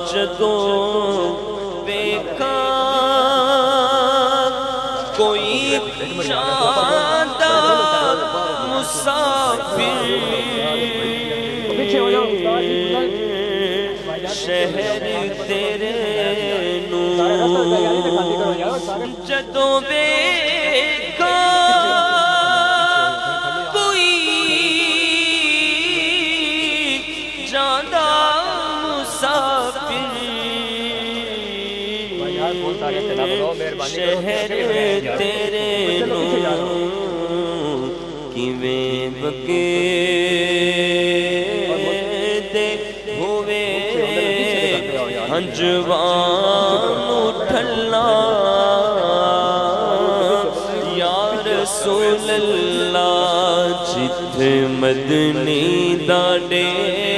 جدوں ویکھاں کوئی چاہتا مسافر شہر تیرے نوں جدوں ویکھاں کوئی جاندا مسافر شہر تیرے نوں کیویں بکے دے ہوئے ہنجوان اٹھلا یا رسول اللہ جتھے مدنی دا ڈیرا